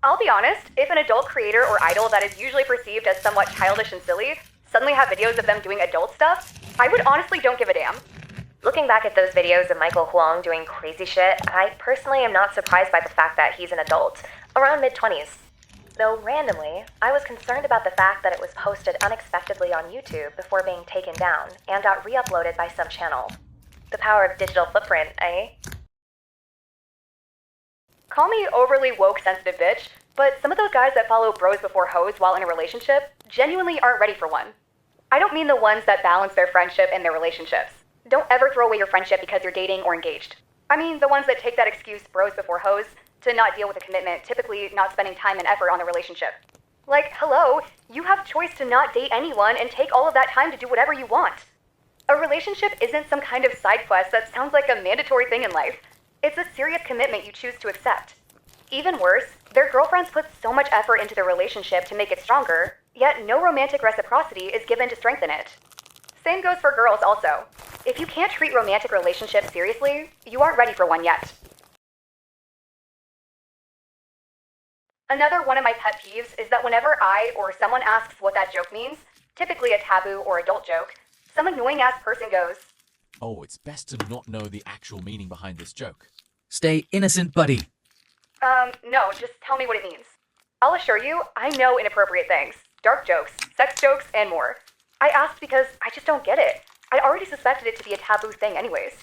I'll be honest, if an adult creator or idol that is usually perceived as somewhat childish and silly suddenly have videos of them doing adult stuff, I would honestly don't give a damn. Looking back at those videos of Michael Huang doing crazy shit, I personally am not surprised by the fact that he's an adult, around mid-20s. Though randomly, I was concerned about the fact that it was posted unexpectedly on YouTube before being taken down and got re-uploaded by some channel. The power of digital footprint, eh? Call me overly woke sensitive bitch, but some of those guys that follow bros before hoes while in a relationship genuinely aren't ready for one. I don't mean the ones that balance their friendship and their relationships. Don't ever throw away your friendship because you're dating or engaged. I mean the ones that take that excuse, bros before hoes, to not deal with a commitment, typically not spending time and effort on the relationship. Like, hello, you have choice to not date anyone and take all of that time to do whatever you want. A relationship isn't some kind of side quest that sounds like a mandatory thing in life. It's a serious commitment you choose to accept. Even worse, their girlfriends put so much effort into their relationship to make it stronger, yet no romantic reciprocity is given to strengthen it. Same goes for girls also. If you can't treat romantic relationships seriously, you aren't ready for one yet. Another one of my pet peeves is that whenever I or someone asks what that joke means, typically a taboo or adult joke, some annoying ass person goes, "Oh, it's best to not know the actual meaning behind this joke. Stay innocent, buddy. No, just tell me what it means. I'll assure you, I know inappropriate things, dark jokes, sex jokes, and more. I asked because I just don't get it. I already suspected it to be a taboo thing anyways.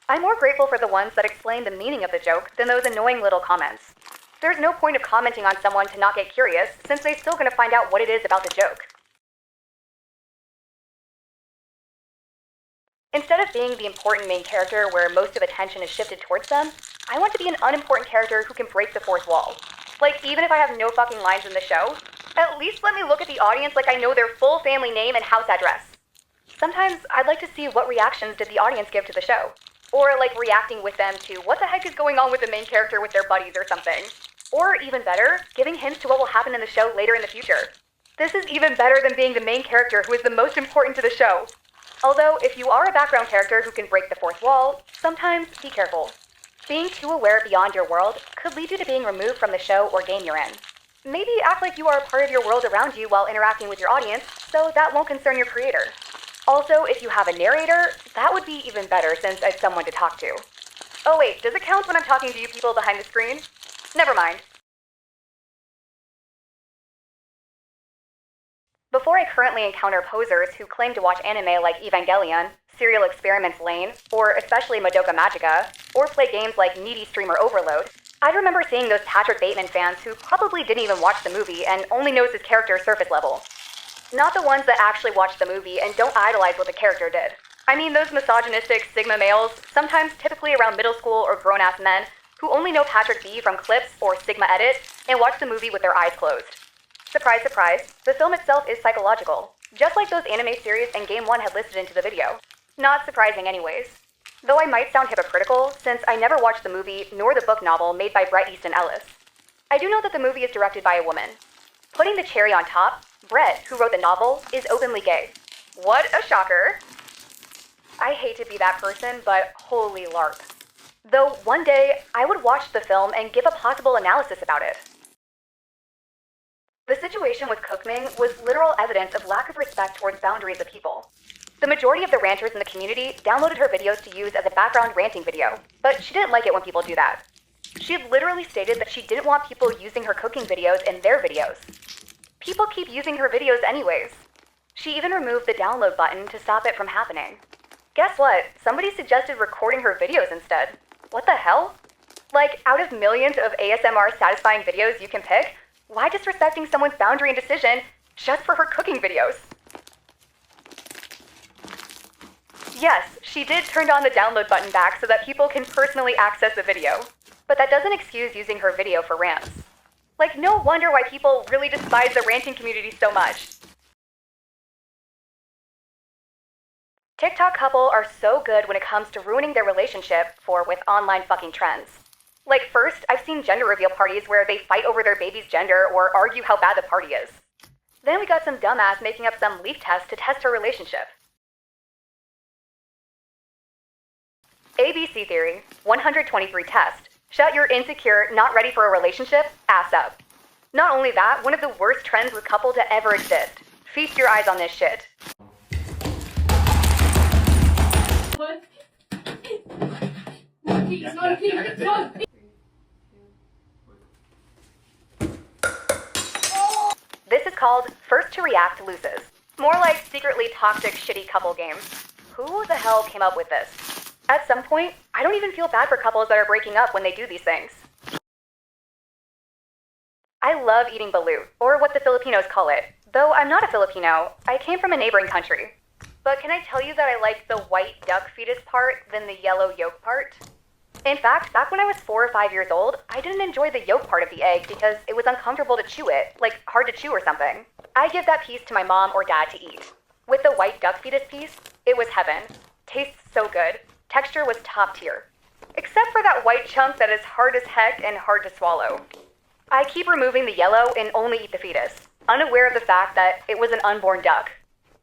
I'm more grateful for the ones that explain the meaning of the joke than those annoying little comments. There's no point of commenting on someone to not get curious, since they're still gonna find out what it is about the joke. Instead of being the important main character where most of attention is shifted towards them, I want to be an unimportant character who can break the fourth wall. Like, even if I have no fucking lines in the show, at least let me look at the audience like I know their full family name and house address. Sometimes I'd like to see what reactions did the audience give to the show. Or like reacting with them to what the heck is going on with the main character with their buddies or something. Or even better, giving hints to what will happen in the show later in the future. This is even better than being the main character who is the most important to the show. Although, if you are a background character who can break the fourth wall, sometimes be careful. Being too aware beyond your world could lead you to being removed from the show or game you're in. Maybe act like you are a part of your world around you while interacting with your audience, so that won't concern your creator. Also, if you have a narrator, that would be even better since it's someone to talk to. Oh wait, does it count when I'm talking to you people behind the screen? Never mind. Before I currently encounter posers who claim to watch anime like Evangelion, Serial Experiments Lane, or especially Madoka Magica, or play games like Needy Streamer Overload, I remember seeing those Patrick Bateman fans who probably didn't even watch the movie and only knows his character surface level. Not the ones that actually watched the movie and don't idolize what the character did. I mean those misogynistic Sigma males, sometimes typically around middle school or grown-ass men, who only know Patrick B from clips or Sigma Edit and watch the movie with their eyes closed. Surprise, surprise, the film itself is psychological, just like those anime series and Game 1 had listed into the video. Not surprising anyways. Though I might sound hypocritical, since I never watched the movie nor the book novel made by Bret Easton Ellis. I do know that the movie is directed by a woman. Putting the cherry on top, Bret, who wrote the novel, is openly gay. What a shocker! I hate to be that person, but holy LARP. Though one day, I would watch the film and give a possible analysis about it. The situation with Cookming was literal evidence of lack of respect towards boundaries of people. The majority of the ranters in the community downloaded her videos to use as a background ranting video, but she didn't like it when people do that. She had literally stated that she didn't want people using her cooking videos in their videos. People keep using her videos anyways. She even removed the download button to stop it from happening. Guess what? Somebody suggested recording her videos instead. What the hell? Like, out of millions of ASMR satisfying videos you can pick, why disrespecting someone's boundary and decision just for her cooking videos? Yes, she did turn on the download button back so that people can personally access the video. But that doesn't excuse using her video for rants. Like, no wonder why people really despise the ranting community so much. TikTok couple are so good when it comes to ruining their relationship with online fucking trends. Like first, I've seen gender reveal parties where they fight over their baby's gender or argue how bad the party is. Then we got some dumbass making up some leak test to test her relationship. ABC theory, 123 test. Shut your insecure, not ready for a relationship, ass up. Not only that, one of the worst trends with couple to ever exist. Feast your eyes on this shit. What? It's not a peek. It's not a peek. This is called First to React Loses. More like secretly toxic, shitty couple games. Who the hell came up with this? At some point, I don't even feel bad for couples that are breaking up when they do these things. I love eating balut, or what the Filipinos call it. Though I'm not a Filipino, I came from a neighboring country. But can I tell you that I like the white duck fetus part than the yellow yolk part? In fact, back when I was 4 or 5 years old, I didn't enjoy the yolk part of the egg because it was uncomfortable to chew it, like hard to chew or something. I give that piece to my mom or dad to eat. With the white duck fetus piece, it was heaven. Tastes so good. Texture was top tier. Except for that white chunk that is hard as heck and hard to swallow. I keep removing the yellow and only eat the fetus, unaware of the fact that it was an unborn duck.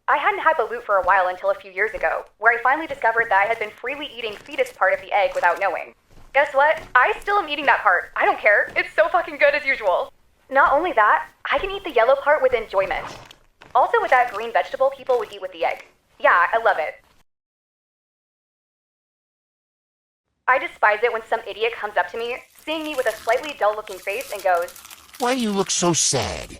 I hadn't had balut for a while until a few years ago, where I finally discovered that I had been freely eating fetus part of the egg without knowing. Guess what? I still am eating that part. I don't care. It's so fucking good as usual. Not only that, I can eat the yellow part with enjoyment. Also with that green vegetable people would eat with the egg. Yeah, I love it. I despise it when some idiot comes up to me, seeing me with a slightly dull-looking face and goes, Why do you look so sad?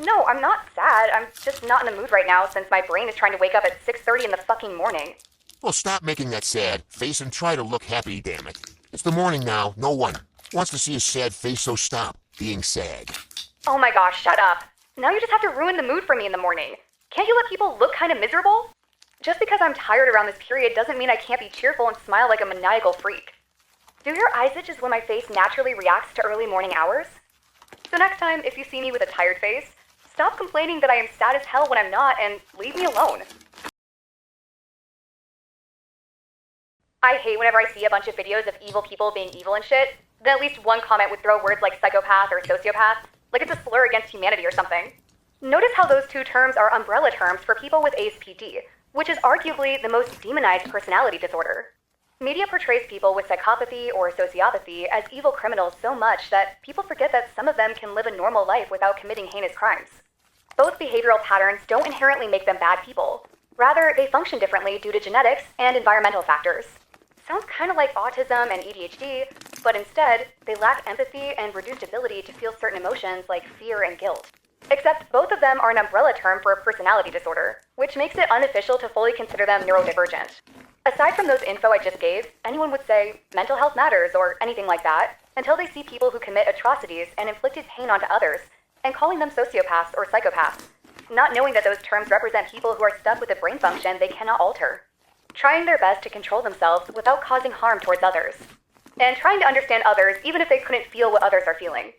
No, I'm not sad. I'm just not in the mood right now since my brain is trying to wake up at 6:30 in the fucking morning. Well, stop making that sad face and try to look happy, damn it. It's the morning now. No one wants to see a sad face, so stop being sad. Oh my gosh, shut up. Now you just have to ruin the mood for me in the morning. Can't you let people look kind of miserable? Just because I'm tired around this period doesn't mean I can't be cheerful and smile like a maniacal freak. Do your eyes itch when my face naturally reacts to early morning hours? So next time, if you see me with a tired face, stop complaining that I am sad as hell when I'm not and leave me alone. I hate whenever I see a bunch of videos of evil people being evil and shit, then at least one comment would throw words like psychopath or sociopath, like it's a slur against humanity or something. Notice how those two terms are umbrella terms for people with ASPD, which is arguably the most demonized personality disorder. Media portrays people with psychopathy or sociopathy as evil criminals so much that people forget that some of them can live a normal life without committing heinous crimes. Both behavioral patterns don't inherently make them bad people. Rather, they function differently due to genetics and environmental factors. Sounds kind of like autism and ADHD, but instead, they lack empathy and reduced ability to feel certain emotions like fear and guilt. Except both of them are an umbrella term for a personality disorder, which makes it unofficial to fully consider them neurodivergent. Aside from those info I just gave, anyone would say mental health matters or anything like that until they see people who commit atrocities and inflicted pain onto others, and calling them sociopaths or psychopaths, not knowing that those terms represent people who are stuck with a brain function they cannot alter, trying their best to control themselves without causing harm towards others, and trying to understand others even if they couldn't feel what others are feeling.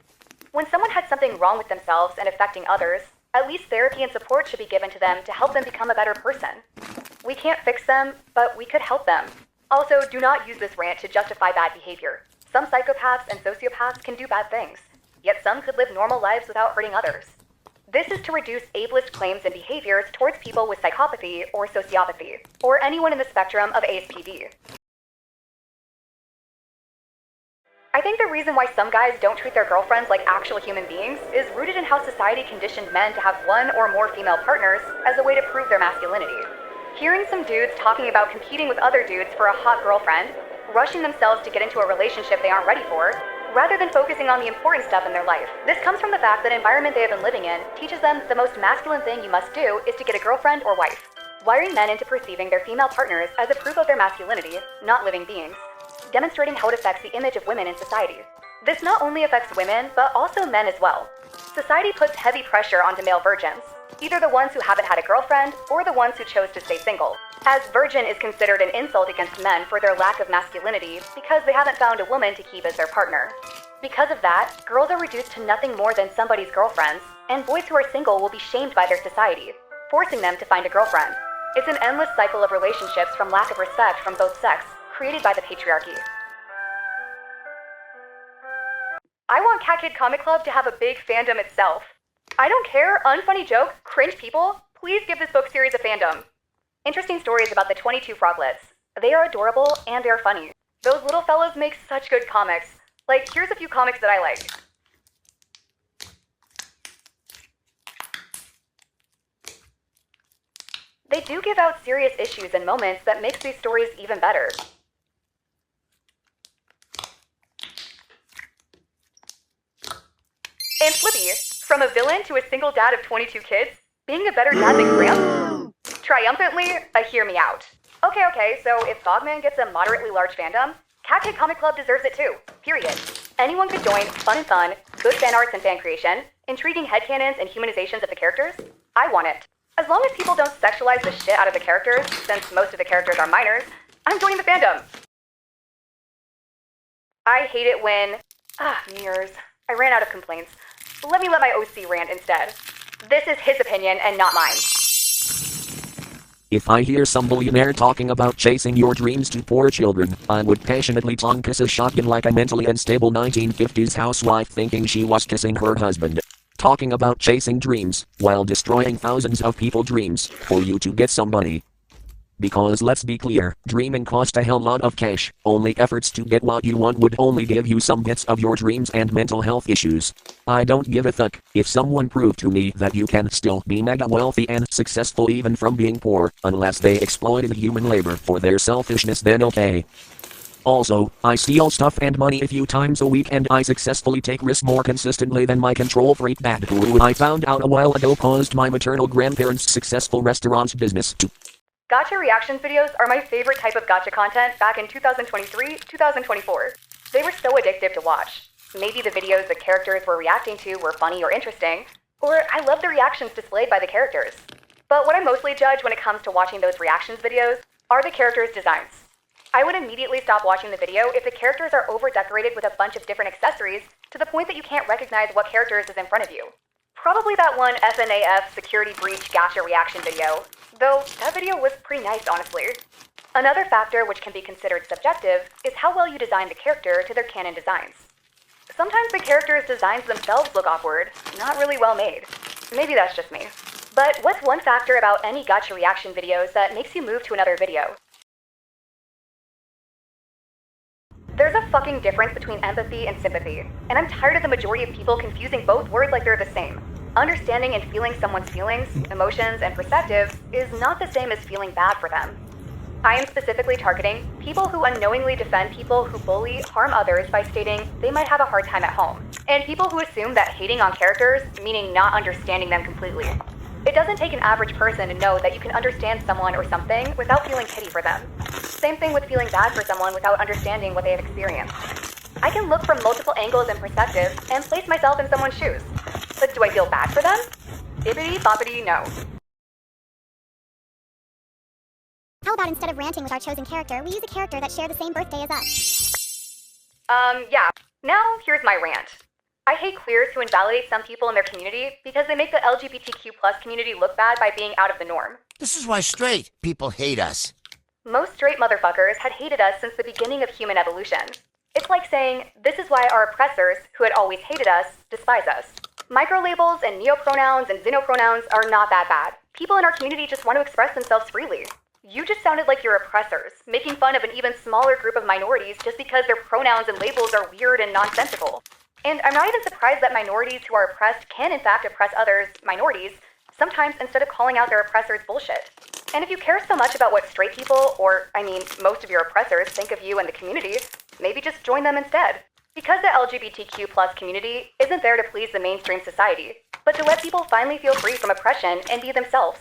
When someone had something wrong with themselves and affecting others, at least therapy and support should be given to them to help them become a better person. We can't fix them, but we could help them. Also, do not use this rant to justify bad behavior. Some psychopaths and sociopaths can do bad things, yet some could live normal lives without hurting others. This is to reduce ableist claims and behaviors towards people with psychopathy or sociopathy, or anyone in the spectrum of ASPD. I think the reason why some guys don't treat their girlfriends like actual human beings is rooted in how society conditioned men to have one or more female partners as a way to prove their masculinity. Hearing some dudes talking about competing with other dudes for a hot girlfriend, rushing themselves to get into a relationship they aren't ready for, rather than focusing on the important stuff in their life. This comes from the fact that the environment they have been living in teaches them the most masculine thing you must do is to get a girlfriend or wife, wiring men into perceiving their female partners as a proof of their masculinity, not living beings, demonstrating how it affects the image of women in society. This not only affects women, but also men as well. Society puts heavy pressure onto male virgins, either the ones who haven't had a girlfriend or the ones who chose to stay single, as virgin is considered an insult against men for their lack of masculinity because they haven't found a woman to keep as their partner. Because of that, girls are reduced to nothing more than somebody's girlfriends, and boys who are single will be shamed by their society, forcing them to find a girlfriend. It's an endless cycle of relationships from lack of respect from both sexes, created by the patriarchy. I want Cat Kid Comic Club to have a big fandom itself. I don't care, unfunny joke, cringe people, please give this book series a fandom. Interesting stories about the 22 froglets. They are adorable and they are funny. Those little fellows make such good comics. Like, here's a few comics that I like. do give out serious issues and moments that makes these stories even better. And Flippy, from a villain to a single dad of 22 kids, being a better dad than Gramp? Triumphantly, hear me out. Okay, so if 𝓼𝓵𝓲𝓶𝓮 gets a moderately large fandom, Cat Kid Comic Club deserves it too, period. Anyone could join, fun, good fan arts and fan creation, intriguing headcanons and humanizations of the characters. I want it. As long as people don't sexualize the shit out of the characters, since most of the characters are minors, I'm joining the fandom. I hate it when... mirrors. I ran out of complaints. Let me let my OC rant instead. This is his opinion and not mine. If I hear some billionaire talking about chasing your dreams to poor children, I would passionately tongue kiss a shotgun like a mentally unstable 1950s housewife thinking she was kissing her husband. Talking about chasing dreams, while destroying thousands of people's dreams, for you to get some money. Because let's be clear, dreaming cost a hell lot of cash, only efforts to get what you want would only give you some bits of your dreams and mental health issues. I don't give a fuck if someone proved to me that you can still be mega wealthy and successful even from being poor, unless they exploited human labor for their selfishness, then okay. Also, I steal stuff and money a few times a week and I successfully take risks more consistently than my control freak dad who I found out a while ago caused my maternal grandparents' successful restaurant business to... Gacha reactions videos are my favorite type of gacha content back in 2023, 2024. They were so addictive to watch. Maybe the videos the characters were reacting to were funny or interesting, or I love the reactions displayed by the characters. But what I mostly judge when it comes to watching those reactions videos are the characters' designs. I would immediately stop watching the video if the characters are over-decorated with a bunch of different accessories to the point that you can't recognize what characters is in front of you. Probably that one FNAF security breach gacha reaction video, though that video was pretty nice, honestly. Another factor which can be considered subjective is how well you design the character to their canon designs. Sometimes the characters' designs themselves look awkward, not really well made. Maybe that's just me. But what's one factor about any gacha reaction videos that makes you move to another video? There's a fucking difference between empathy and sympathy, and I'm tired of the majority of people confusing both words like they're the same. Understanding and feeling someone's feelings, emotions, and perspectives is not the same as feeling bad for them. I am specifically targeting people who unknowingly defend people who bully, harm others by stating they might have a hard time at home, and people who assume that hating on characters, meaning not understanding them completely. It doesn't take an average person to know that you can understand someone or something without feeling pity for them. Same thing with feeling bad for someone without understanding what they have experienced. I can look from multiple angles and perspectives and place myself in someone's shoes. But do I feel bad for them? Bippity boppity no. How about instead of ranting with our chosen character, we use a character that shared the same birthday as us? Yeah. Now, here's my rant. I hate queers who invalidate some people in their community because they make the LGBTQ+ community look bad by being out of the norm. This is why straight people hate us. Most straight motherfuckers had hated us since the beginning of human evolution. It's like saying, this is why our oppressors, who had always hated us, despise us. Microlabels and neopronouns and xenopronouns are not that bad. People in our community just want to express themselves freely. You just sounded like your oppressors, making fun of an even smaller group of minorities just because their pronouns and labels are weird and nonsensical. And I'm not even surprised that minorities who are oppressed can in fact oppress others, minorities, sometimes instead of calling out their oppressors' bullshit. And if you care so much about what straight people, or most of your oppressors think of you and the community, maybe just join them instead. Because the LGBTQ+ community isn't there to please the mainstream society, but to let people finally feel free from oppression and be themselves.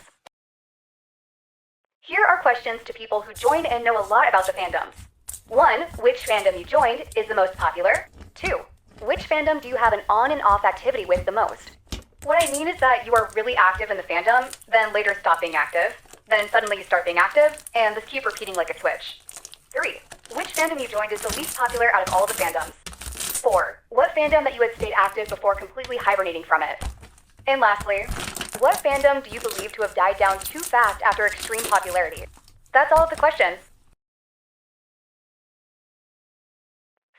Here are questions to people who join and know a lot about the fandoms. 1. Which fandom you joined is the most popular? 2. Which fandom do you have an on and off activity with the most? What I mean is that you are really active in the fandom, then later stop being active, then suddenly you start being active, and this keeps repeating like a switch. 3. Which fandom you joined is the least popular out of all the fandoms? 4. What fandom that you had stayed active before completely hibernating from it? And lastly, what fandom do you believe to have died down too fast after extreme popularity? That's all of the questions.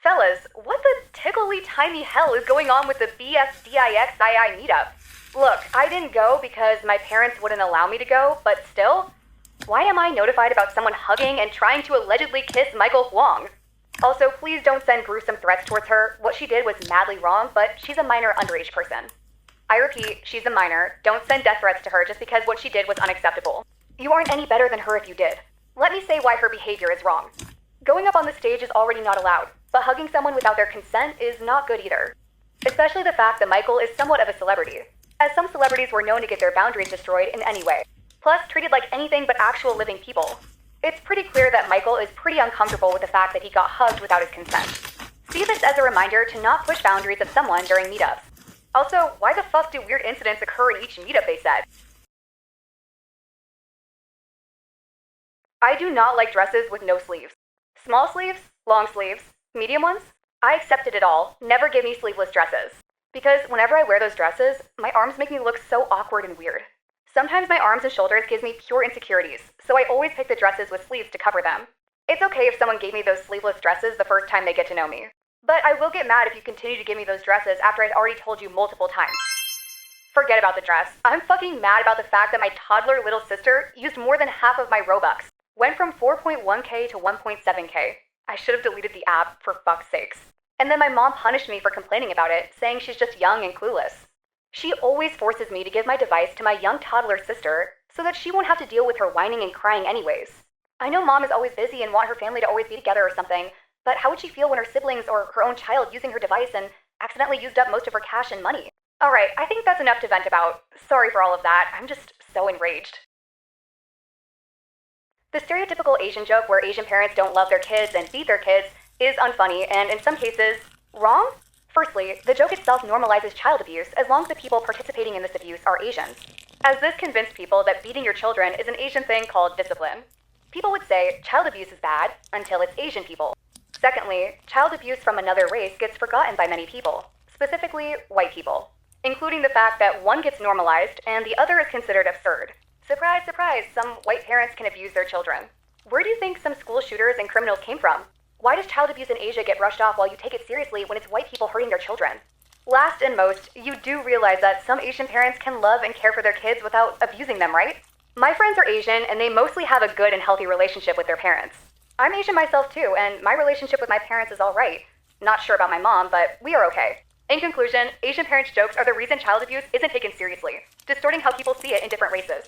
Fellas, what the tickly tiny hell is going on with the BSDIXII meetup? Look, I didn't go because my parents wouldn't allow me to go, but still, why am I notified about someone hugging and trying to allegedly kiss Michael Huang? Also, please don't send gruesome threats towards her. What she did was madly wrong, but she's a minor underage person. I repeat, she's a minor. Don't send death threats to her just because what she did was unacceptable. You aren't any better than her if you did. Let me say why her behavior is wrong. Going up on the stage is already not allowed, but hugging someone without their consent is not good either. Especially the fact that Michael is somewhat of a celebrity, as some celebrities were known to get their boundaries destroyed in any way, plus treated like anything but actual living people. It's pretty clear that Michael is pretty uncomfortable with the fact that he got hugged without his consent. See this as a reminder to not push boundaries of someone during meetups. Also, why the fuck do weird incidents occur in each meetup, they said? I do not like dresses with no sleeves. Small sleeves, long sleeves, medium ones. I accepted it all. Never give me sleeveless dresses. Because whenever I wear those dresses, my arms make me look so awkward and weird. Sometimes my arms and shoulders gives me pure insecurities, so I always pick the dresses with sleeves to cover them. It's okay if someone gave me those sleeveless dresses the first time they get to know me. But I will get mad if you continue to give me those dresses after I'd already told you multiple times. Forget about the dress. I'm fucking mad about the fact that my toddler little sister used more than half of my Robux. Went from 4.1k to 1.7k. I should have deleted the app, for fuck's sakes. And then my mom punished me for complaining about it, saying she's just young and clueless. She always forces me to give my device to my young toddler sister so that she won't have to deal with her whining and crying anyways. I know mom is always busy and want her family to always be together or something, but how would she feel when her siblings or her own child using her device and accidentally used up most of her cash and money? Alright, I think that's enough to vent about. Sorry for all of that, I'm just so enraged. The stereotypical Asian joke where Asian parents don't love their kids and beat their kids is unfunny and in some cases, wrong? Firstly, the joke itself normalizes child abuse as long as the people participating in this abuse are Asians, as this convinced people that beating your children is an Asian thing called discipline. People would say child abuse is bad until it's Asian people. Secondly, child abuse from another race gets forgotten by many people, specifically white people, including the fact that one gets normalized and the other is considered absurd. Surprise, surprise, some white parents can abuse their children. Where do you think some school shooters and criminals came from? Why does child abuse in Asia get brushed off while you take it seriously when it's white people hurting their children? Last and most, you do realize that some Asian parents can love and care for their kids without abusing them, right? My friends are Asian and they mostly have a good and healthy relationship with their parents. I'm Asian myself too, and my relationship with my parents is alright. Not sure about my mom, but we are okay. In conclusion, Asian parents' jokes are the reason child abuse isn't taken seriously, distorting how people see it in different races.